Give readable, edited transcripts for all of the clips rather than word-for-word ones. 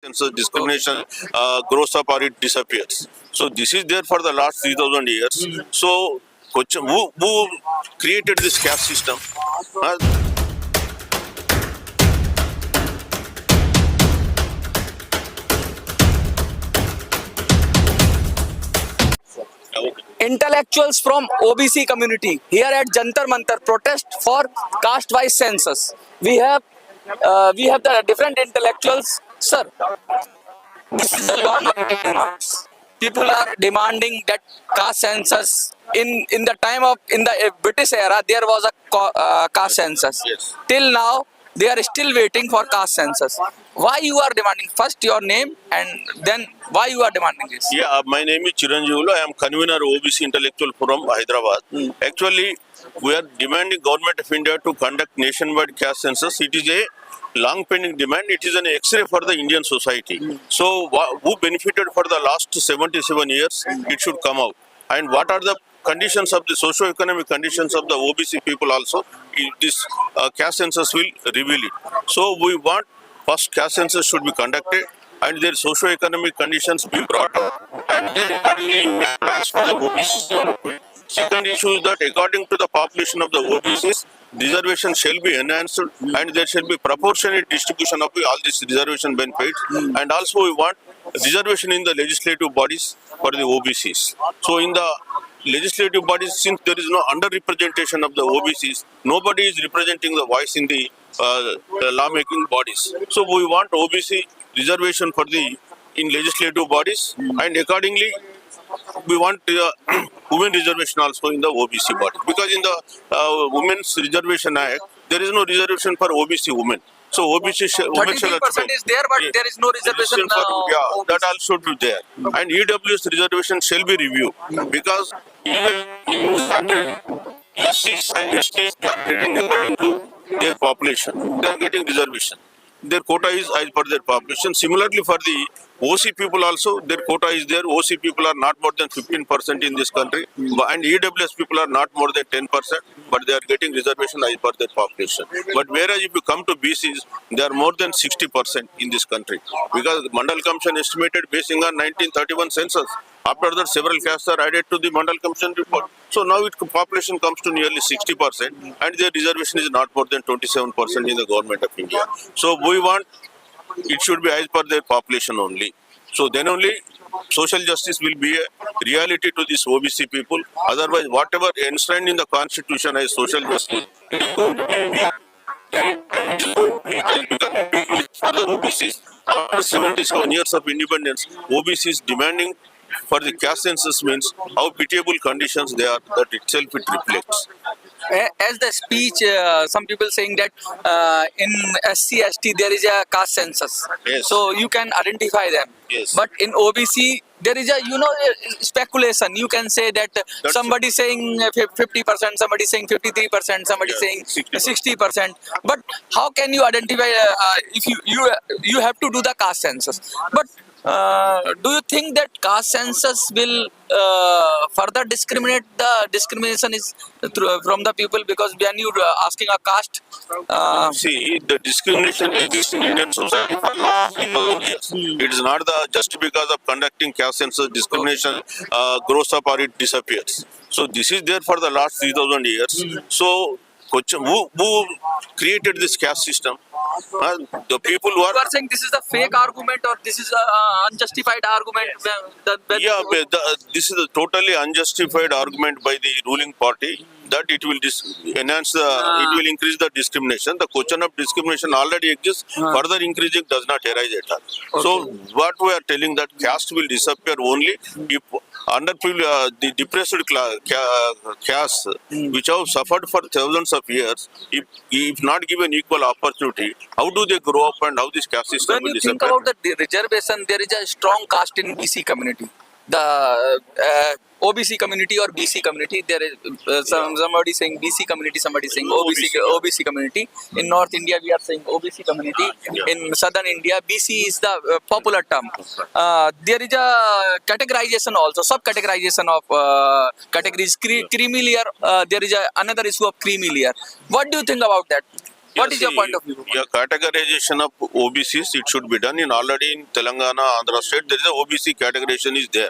Census discrimination grows up or it disappears. So this is there for the last 3,000 years. So who created this caste system? Uh, Intellectuals from OBC community here at Jantar Mantar protest for caste-wise census. We have the different intellectuals, sir. This is a lot of demands. People are demanding that caste census. In the time of in the British era, there was a caste census. Yes. Till now, they are still waiting for caste census. Why you are demanding? First your name and then why you are demanding this? Yeah, my name is Chiranjeevulu. I am convener OBC Intellectual Forum, Hyderabad. Actually, we are demanding Government of India to conduct nationwide caste census. It is a long pending demand. It is an X-ray for the Indian society. So, who benefited for the last 77 years? It should come out. And what are the conditions of the socio-economic conditions of the OBC people also? This caste census will reveal it. So, we want first caste census should be conducted and their socio-economic conditions be brought up. And then plans for the OBCs. Second issue is that according to the population of the OBCs, reservation shall be enhanced and there shall be proportionate distribution of all these reservation benefits. And also we want reservation in the legislative bodies for the OBCs. So in the legislative bodies, since there is no underrepresentation of the OBCs, nobody is representing the voice in the lawmaking bodies. So we want OBC reservation for the in legislative bodies and accordingly we want women reservation also in the OBC body, because in the Women's Reservation Act there is no reservation for OBC women. So OBC women shall 33% is there, but there is no reservation. For, that also should be there. And EWS reservation shall be reviewed because even SCs and STs are getting according to their population. They are getting reservation. Their quota is as per their population. Similarly, for the OC people also, their quota is there. OC people are not more than 15% in this country, and EWS people are not more than 10%, but they are getting reservation as per their population. But whereas if you come to BCs, they are more than 60% in this country, because Mandal Commission estimated basing on 1931 census. After that, several castes are added to the Mandal Commission report. So now its population comes to nearly 60%, and their reservation is not more than 27% in the Government of India. So we want it should be as per their population only. So then only social justice will be a reality to these OBC people. Otherwise, whatever enshrined in the Constitution as social justice, OBCs, after 77 years of independence, OBCs demanding for the caste census means how pitiable conditions they are, that itself it reflects. As the speech, some people saying that in SC, ST there is a caste census, Yes. so you can identify them. Yes. But in OBC there is a speculation. You can say that somebody saying 50%, somebody saying 53%, somebody saying 60%. But how can you identify if you have to do the caste census? But do you think that caste census will further discriminate? The discrimination is from the people, because when you asking a caste, See, the discrimination exists in Indian society for last 3,000 years. It is not just because of conducting caste census, discrimination grows up or it disappears. So this is there for the last 3,000 years. So who created this caste system? The people who you are saying this is a fake argument or this is a unjustified argument? This is a totally unjustified argument by the ruling party that it will enhance it will increase the discrimination. The question of discrimination already exists. Further increasing does not arise at all. So what we are telling that caste will disappear only if under the depressed caste which have suffered for thousands of years, if not given equal opportunity, how do they grow up and how this caste system When will you think disappear? about the reservation, there is a strong caste in BC community. The OBC community or BC community, there is somebody saying BC community, somebody saying OBC community. In North India, we are saying OBC community. In Southern India, BC is the popular term. There is a categorization also, sub-categorization of categories. Creamy layer, there is another issue of creamy layer. What do you think about that? What is your point of view? Yeah, categorization of OBCs, it should be done. Already in Telangana, Andhra state, there is a OBC categorization is there.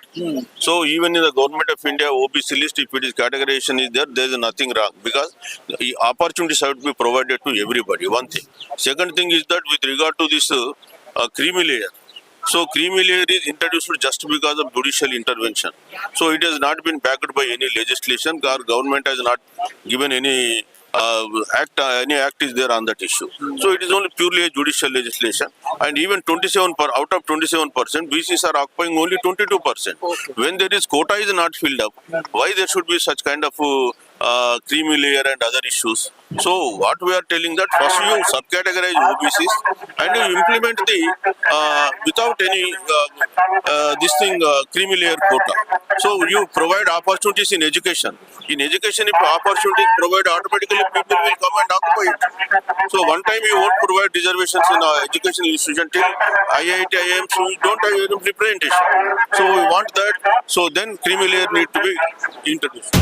So even in the government of India OBC list, if it is categorization is there is nothing wrong, because the opportunities have to be provided to everybody. One thing. Second thing is that with regard to this creamy layer. So creamy layer is introduced just because of judicial intervention. So it has not been backed by any legislation. Our government has not given any any act is there on that issue. So it is only purely a judicial legislation. And even 27 out of 27%, BCs are occupying only 22%. When there is quota is not filled up, why there should be such kind of creamy layer and other issues? So what we are telling that first you subcategorize OBCs and you implement the without any this thing creamy layer quota. So you provide opportunities in education. In education, if opportunities provide, automatically people will come and occupy it. So one time you won't provide reservations in education institution till IIT, IIMs, you don't have any representation. So we want that. So then creamy layer need to be introduced.